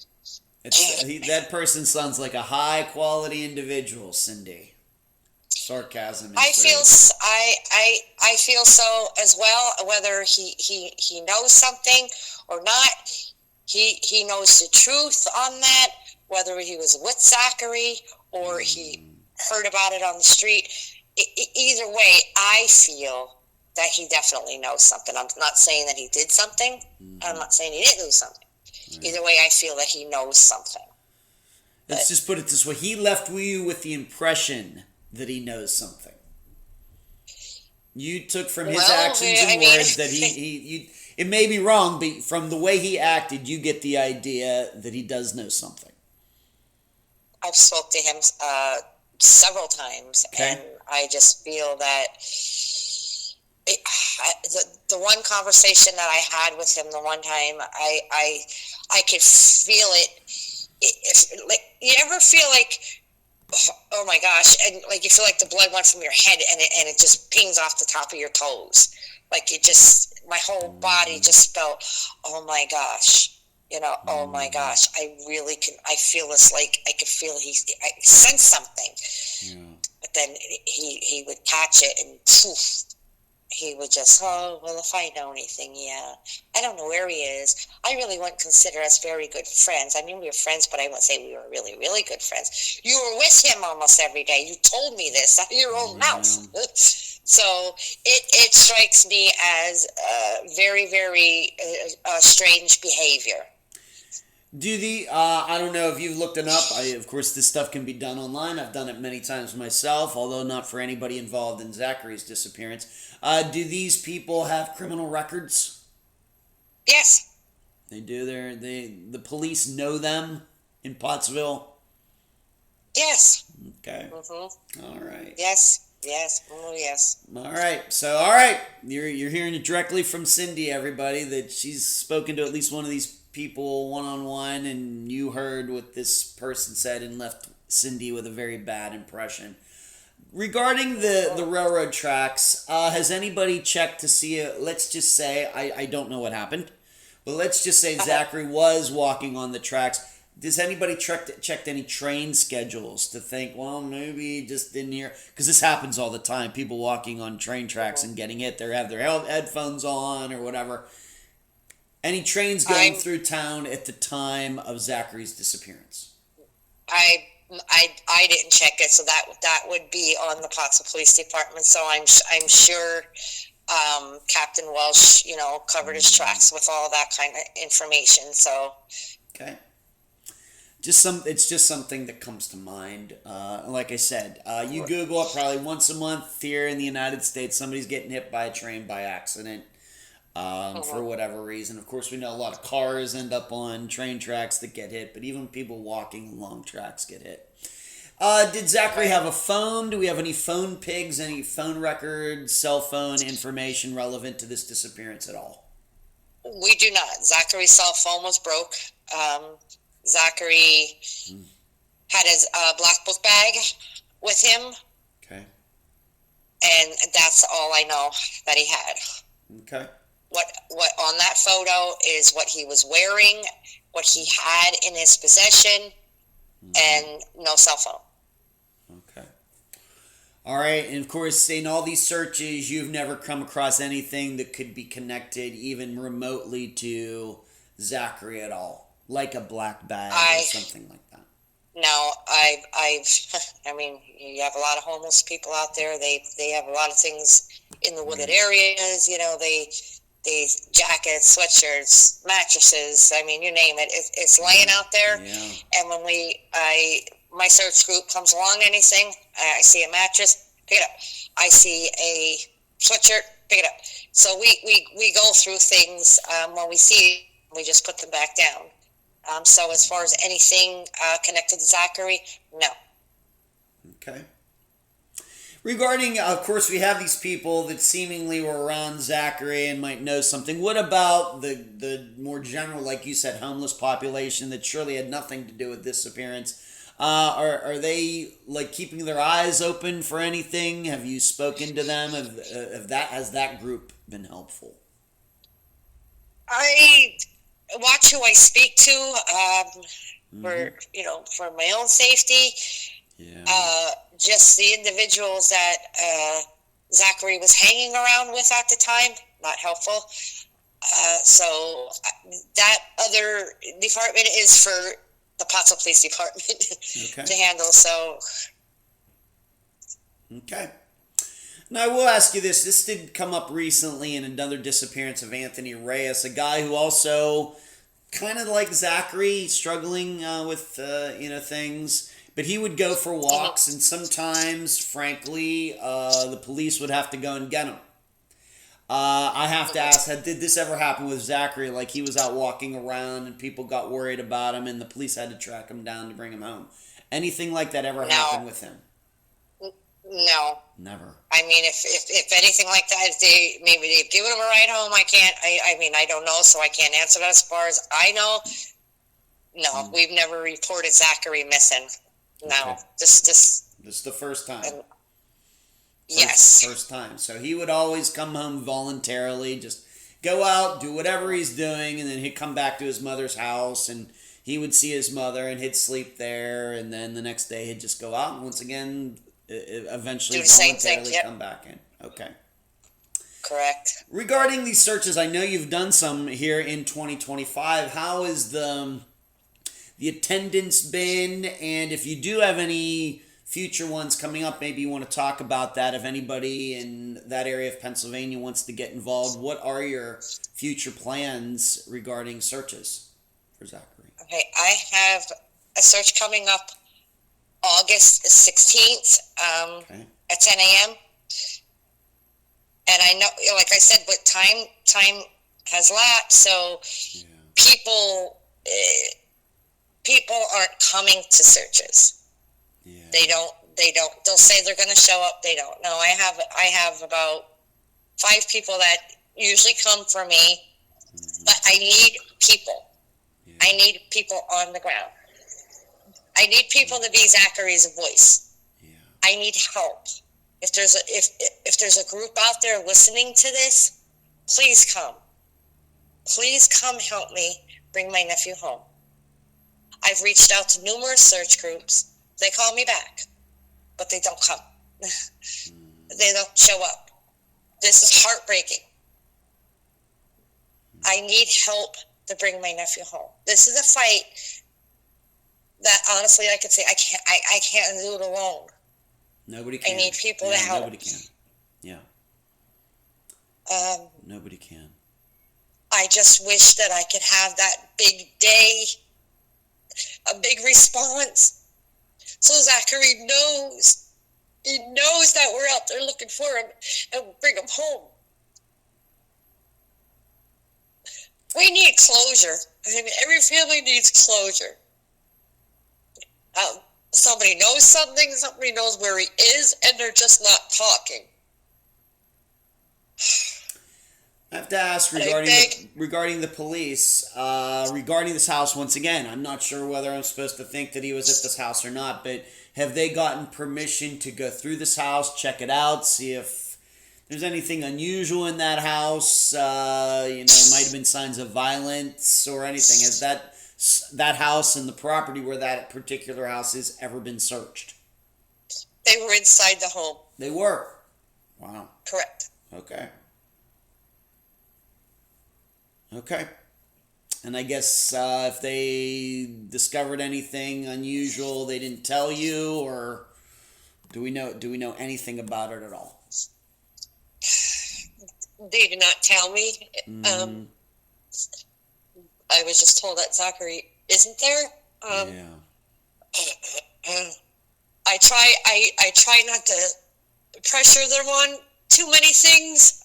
That person sounds like a high quality individual, Cindy. Sarcasm. I feel so as well. Whether he knows something or not, he knows the truth on that. Whether he was with Zachary or he heard about it on the street, either way, I feel that he definitely knows something. I'm not saying that he did something. I'm not saying he didn't do something. Right. Either way, I feel that he knows something. Let's just put it this way: he left you with the impression that he knows something. You took from his Well, actions I and mean, words that it may be wrong, but from the way he acted, you get the idea that he does know something. I've spoke to him several times, and I just feel that the one conversation that I had with him the one time, I could feel it. Like, you ever feel like, oh my gosh, and like you feel like the blood went from your head and it just pings off the top of your toes, like it just, my whole body just felt, oh my gosh, oh my gosh, I really can, I feel this, like I could feel I sense something, but then he would catch it and poof, he would just, oh, well, if I know anything, I don't know where he is. I really wouldn't consider us very good friends. I mean, we were friends, but I wouldn't say we were really, really good friends. You were with him almost every day. You told me this out of your own mouth. So it strikes me as very, very strange behavior. I don't know if you've looked it up. Of course, this stuff can be done online. I've done it many times myself, although not for anybody involved in Zachary's disappearance. Do these people have criminal records? Yes. They do. The police know them in Pottsville? Yes. Okay. Mm-hmm. All right. Yes. Oh, yes. All right. So, all right. You're hearing it directly from Cindy, everybody, that she's spoken to at least one of these people one-on-one, and you heard what this person said and left Cindy with a very bad impression. Regarding the railroad tracks, has anybody checked to see, let's just say, I don't know what happened, but let's just say Zachary was walking on the tracks. Does anybody checked any train schedules to think, well, maybe he just didn't hear? Because this happens all the time. People walking on train tracks and getting hit. They have their headphones on or whatever. Any trains going through town at the time of Zachary's disappearance? I didn't check it, so that would be on the Pottsville Police Department. So I'm sure Captain Welsh, covered his tracks with all that kind of information. So okay, it's just something that comes to mind. Like I said, you Google it probably once a month here in the United States. Somebody's getting hit by a train by accident. For whatever reason. Of course, we know a lot of cars end up on train tracks that get hit, but even people walking along tracks get hit. Did Zachary have a phone? Do we have any phone pigs, any phone records, cell phone information relevant to this disappearance at all? We do not. Zachary's cell phone was broke. Zachary had his black book bag with him. Okay. And that's all I know that he had. Okay. What on that photo is what he was wearing, what he had in his possession, and no cell phone. Okay. All right, and of course, in all these searches, you've never come across anything that could be connected even remotely to Zachary at all, like a black bag or something like that. No, I mean, you have a lot of homeless people out there. They have a lot of things in the wooded areas. They jackets, sweatshirts, mattresses. I mean, you name it. It's laying out there. Yeah. And when my search group comes along, anything, I see a mattress, pick it up. I see a sweatshirt, pick it up. So we go through things. When we see, we just put them back down. So as far as anything connected to Zachary, no. Okay. Regarding, of course, we have these people that seemingly were around Zachary and might know something. What about the more general, like you said, homeless population that surely had nothing to do with this disappearance? Are they like keeping their eyes open for anything? Have you spoken to them? Has that group been helpful? I watch who I speak to for my own safety. Yeah. Just the individuals that Zachary was hanging around with at the time, not helpful. So that other department is for the Pottsville Police Department to handle. So. Okay. Now, I will ask you this. This did come up recently in another disappearance of Anthony Reyes, a guy who also, kind of like Zachary, struggling with, things. But he would go for walks, and sometimes, frankly, the police would have to go and get him. I have to ask, did this ever happen with Zachary? Like, he was out walking around and people got worried about him and the police had to track him down to bring him home. Anything like that ever happened with him? No. Never. I mean, if anything like that, maybe they've given him a ride home. I don't know, so I can't answer that. As far as I know, no, we've never reported Zachary missing. No, Okay. This is the first time. Yes. First time. So he would always come home voluntarily, just go out, do whatever he's doing, and then he'd come back to his mother's house, and he would see his mother, and he'd sleep there, and then the next day he'd just go out, and once again, eventually do the same voluntarily thing. Yep. come back in. Okay. Correct. Regarding these searches, I know you've done some here in 2025. How is the attendance been? And if you do have any future ones coming up, maybe you want to talk about that. If anybody in that area of Pennsylvania wants to get involved, what are your future plans regarding searches for Zachary? Okay, I have a search coming up August 16th at 10 a.m. And I know, like I said, but time has lapsed, so people aren't coming to searches. Yeah. They don't. They'll say they're going to show up. They don't. No, I have about 5 people that usually come for me, but I need people. Yeah. I need people on the ground. I need people to be Zachary's voice. Yeah. I need help. If there's a group out there listening to this, please come. Please come help me bring my nephew home. I've reached out to numerous search groups. They call me back, but they don't come. They don't show up. This is heartbreaking. I need help to bring my nephew home. This is a fight that honestly I could say I can't do it alone. Nobody can. I need people to help. Nobody can. Yeah. Nobody can. I just wish that I could have that big day, a big response. So Zachary knows. He knows that we're out there looking for him and we'll bring him home. We need closure. I mean, every family needs closure. Somebody knows something, somebody knows where he is, and they're just not talking. I have to ask regarding the police, regarding this house once again. I'm not sure whether I'm supposed to think that he was at this house or not, but have they gotten permission to go through this house, check it out, see if there's anything unusual in that house? Might have been signs of violence or anything. Has that house and the property where that particular house is ever been searched? They were inside the home. They were? Wow. Correct. Okay. And I guess if they discovered anything unusual, they didn't tell you, or do we know anything about it at all? They did not tell me. I was just told that Zachary isn't there. I try not to pressure them on too many things.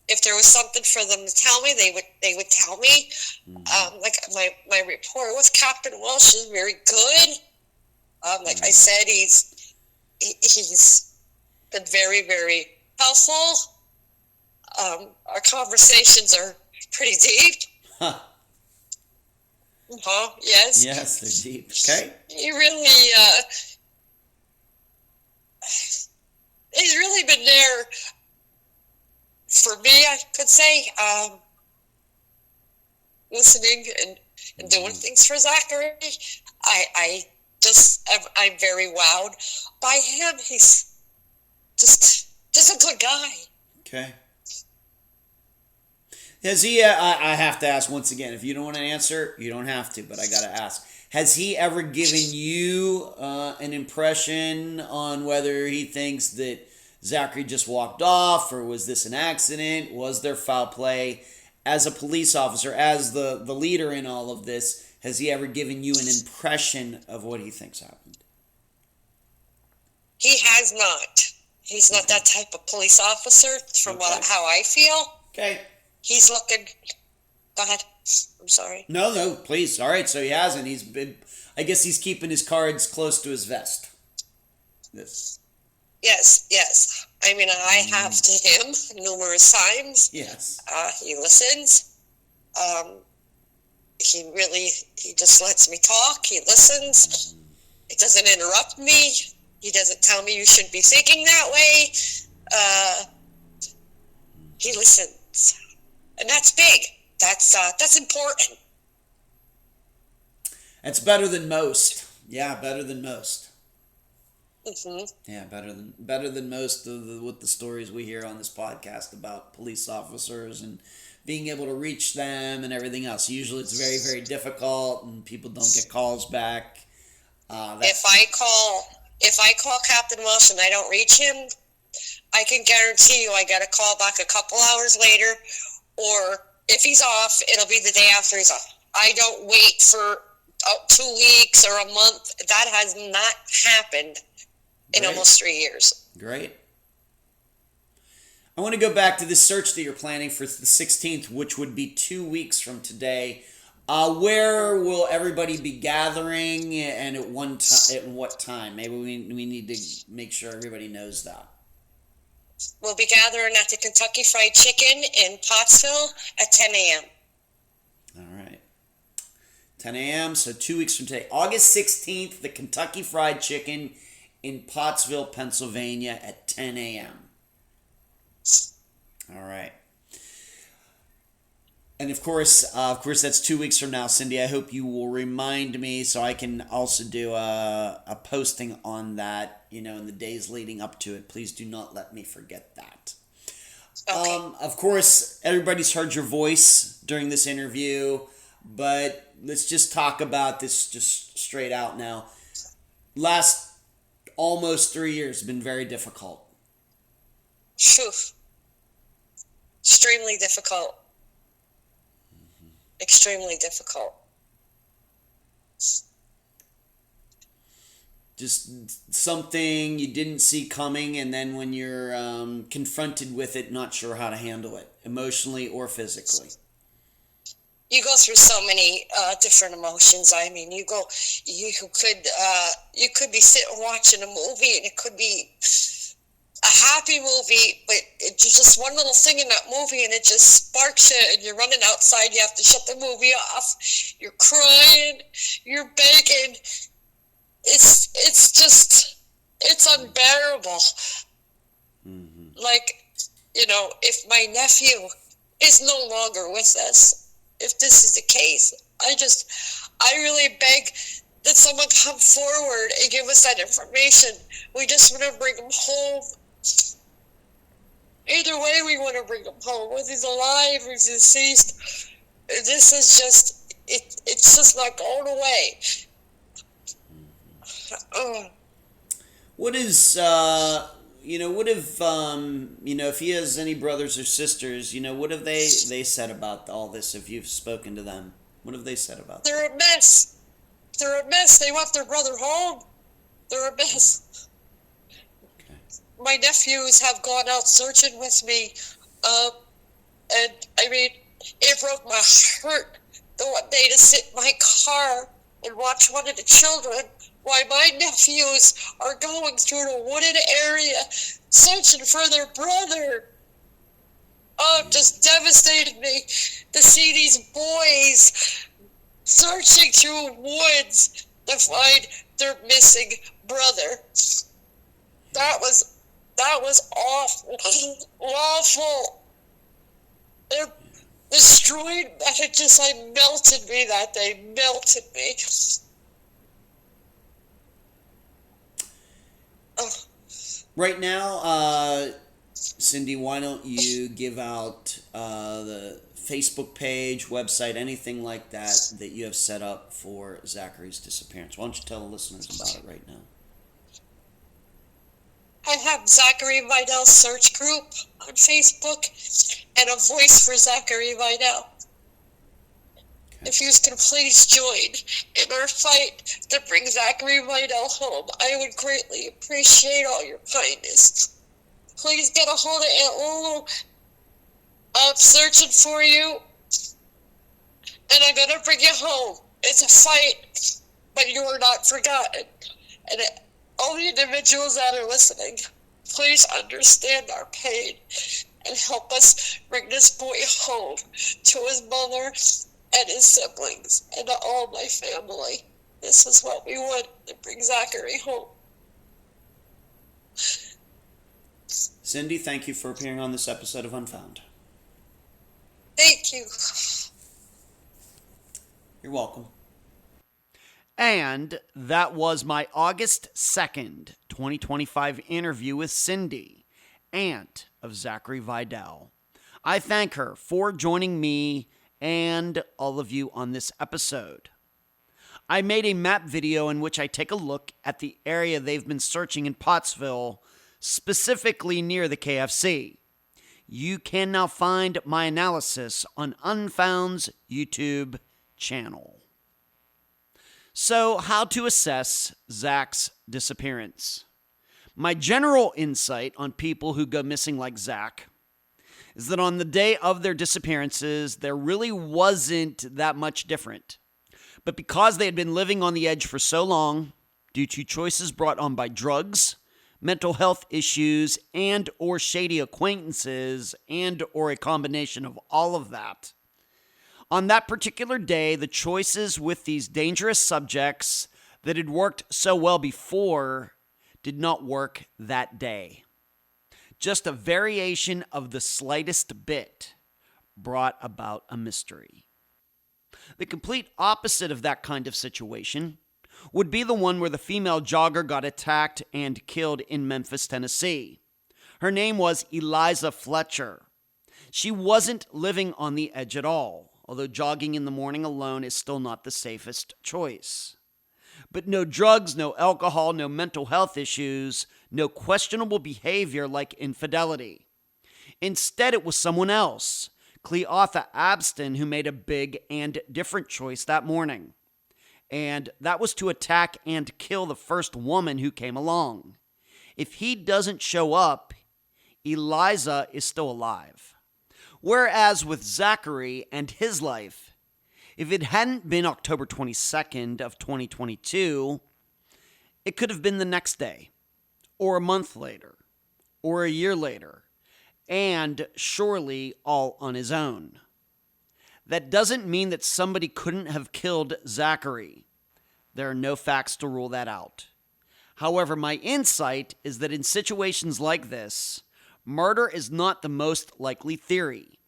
If there was something for them to tell me, they would tell me. Like my report with Captain Welsh is very good. Like I said, he's been very, very helpful. Our conversations are pretty deep. Huh. Yes. Yes, they're deep. Okay. He really, he's really been there for me, I could say, listening and doing things for Zachary. I'm very wowed by him. He's just a good guy. Okay. Has he, I have to ask once again, if you don't want to answer, you don't have to, but I got to ask. Has he ever given you an impression on whether he thinks that Zachary just walked off, or was this an accident? Was there foul play? As a police officer, as the leader in all of this, has he ever given you an impression of what he thinks happened? He has not. He's not that type of police officer, from how I feel. Okay. He's looking... Go ahead. I'm sorry. No, please. All right, so he hasn't. He's been... I guess he's keeping his cards close to his vest. This. Yes. I mean, I have to him numerous times. Yes. He listens. He just lets me talk. He listens. He doesn't interrupt me. He doesn't tell me you shouldn't be thinking that way. He listens. And that's big. That's important. That's better than most. Yeah, better than most. Mm-hmm. Yeah, better than most of with the stories we hear on this podcast about police officers and being able to reach them and everything else. Usually it's very, very difficult and people don't get calls back. If I call Captain Welsh and I don't reach him, I can guarantee you I get a call back a couple hours later, or if he's off, it'll be the day after he's off. I don't wait for 2 weeks or a month. That has not happened in almost 3 years. Great. I want to go back to this search that you're planning for the 16th, which would be 2 weeks from today. Where will everybody be gathering and at what time? Maybe we need to make sure everybody knows that. We'll be gathering at the Kentucky Fried Chicken in Pottsville at 10 a.m. All right. 10 a.m., so 2 weeks from today. August 16th, the Kentucky Fried Chicken in Pottsville, Pennsylvania at 10 a.m. All right. And of course, that's 2 weeks from now, Cindy. I hope you will remind me so I can also do a posting on that, in the days leading up to it. Please do not let me forget that. Okay. Of course, everybody's heard your voice during this interview, but let's just talk about this just straight out now. Last almost 3 years have been very difficult. Phew. Extremely difficult. Extremely difficult. Just something you didn't see coming, and then when you're confronted with it, not sure how to handle it, emotionally or physically. You go through so many different emotions. I mean, you could be sitting watching a movie, and it could be a happy movie, but it's just one little thing in that movie, and it just sparks you, and you're running outside. You have to shut the movie off. You're crying. You're begging. It's unbearable. Mm-hmm. Like, if my nephew is no longer with us, if this is the case, I really beg that someone come forward and give us that information. We just want to bring him home. Either way, we want to bring him home. Whether he's alive or he's deceased, this is just, it's just not going away. What is, if he has any brothers or sisters, what have they said about all this, if you've spoken to them? What have they said about They're a mess. They're a mess. They want their brother home. They're a mess. Okay. My nephews have gone out searching with me. And, I mean, it broke my heart the one day to sit in my car and watch one of the children while my nephews are going through the wooded area searching for their brother. Oh, it just devastated me to see these boys searching through woods to find their missing brother. That was awful. Awful. They're destroyed messages. Melted me that day. Melted me. Right now, Cindy, why don't you give out the Facebook page, website, anything like that you have set up for Zachary's disappearance? Why don't you tell the listeners about it right now? I have Zachary Vidal search group on Facebook and a voice for Zachary Vidal. If you can please join in our fight to bring Zachary Vidal home, I would greatly appreciate all your kindness. Please get a hold of Aunt Lulu. I'm searching for you, and I'm going to bring you home. It's a fight, but you are not forgotten. And all the individuals that are listening, please understand our pain and help us bring this boy home to his mother and his siblings and to all my family. This is what we want, to bring Zachary home. Cindy, thank you for appearing on this episode of Unfound. Thank you. You're welcome. And that was my August 2nd, 2025 interview with Cindy, aunt of Zachary Vidal. I thank her for joining me and all of you on this episode. I made a map video in which I take a look at the area they've been searching in Pottsville, specifically near the KFC. You can now find my analysis on Unfound's YouTube channel. So, how to assess Zach's disappearance? My general insight on people who go missing like Zach is that on the day of their disappearances, there really wasn't that much different. But because they had been living on the edge for so long, due to choices brought on by drugs, mental health issues, and or shady acquaintances, and or a combination of all of that, on that particular day, the choices with these dangerous subjects that had worked so well before did not work that day. Just a variation of the slightest bit brought about a mystery. The complete opposite of that kind of situation would be the one where the female jogger got attacked and killed in Memphis, Tennessee. Her name was Eliza Fletcher. She wasn't living on the edge at all, although jogging in the morning alone is still not the safest choice. But no drugs, no alcohol, no mental health issues, no questionable behavior like infidelity. Instead, it was someone else, Cleotha Abston, who made a big and different choice that morning. And that was to attack and kill the first woman who came along. If he doesn't show up, Eliza is still alive. Whereas with Zachary and his life, if it hadn't been October 22nd of 2022, it could have been the next day, or a month later, or a year later, and surely all on his own. That doesn't mean that somebody couldn't have killed Zachary. There are no facts to rule that out. However, my insight is that in situations like this, murder is not the most likely theory.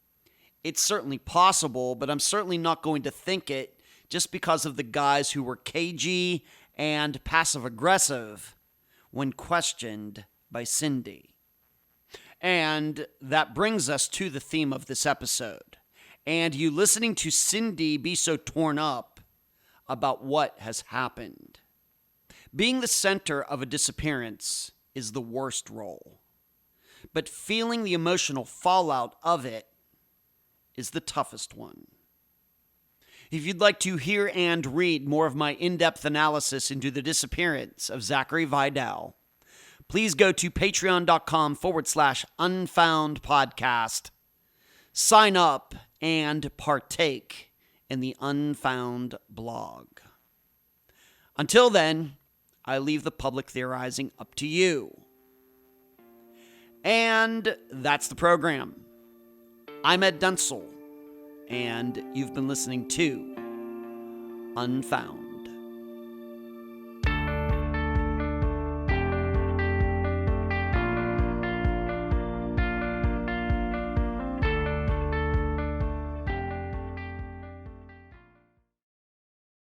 It's certainly possible, but I'm certainly not going to think it just because of the guys who were cagey and passive-aggressive when questioned by Cindy. And that brings us to the theme of this episode, and you listening to Cindy be so torn up about what has happened. Being the center of a disappearance is the worst role, but feeling the emotional fallout of it is the toughest one. If you'd like to hear and read more of my in-depth analysis into the disappearance of Zachary Vidal, please go to patreon.com/Unfound Podcast. Sign up and partake in the Unfound blog. Until then, I leave the public theorizing up to you. And that's the program. I'm Ed Dunsel, and you've been listening to Unfound.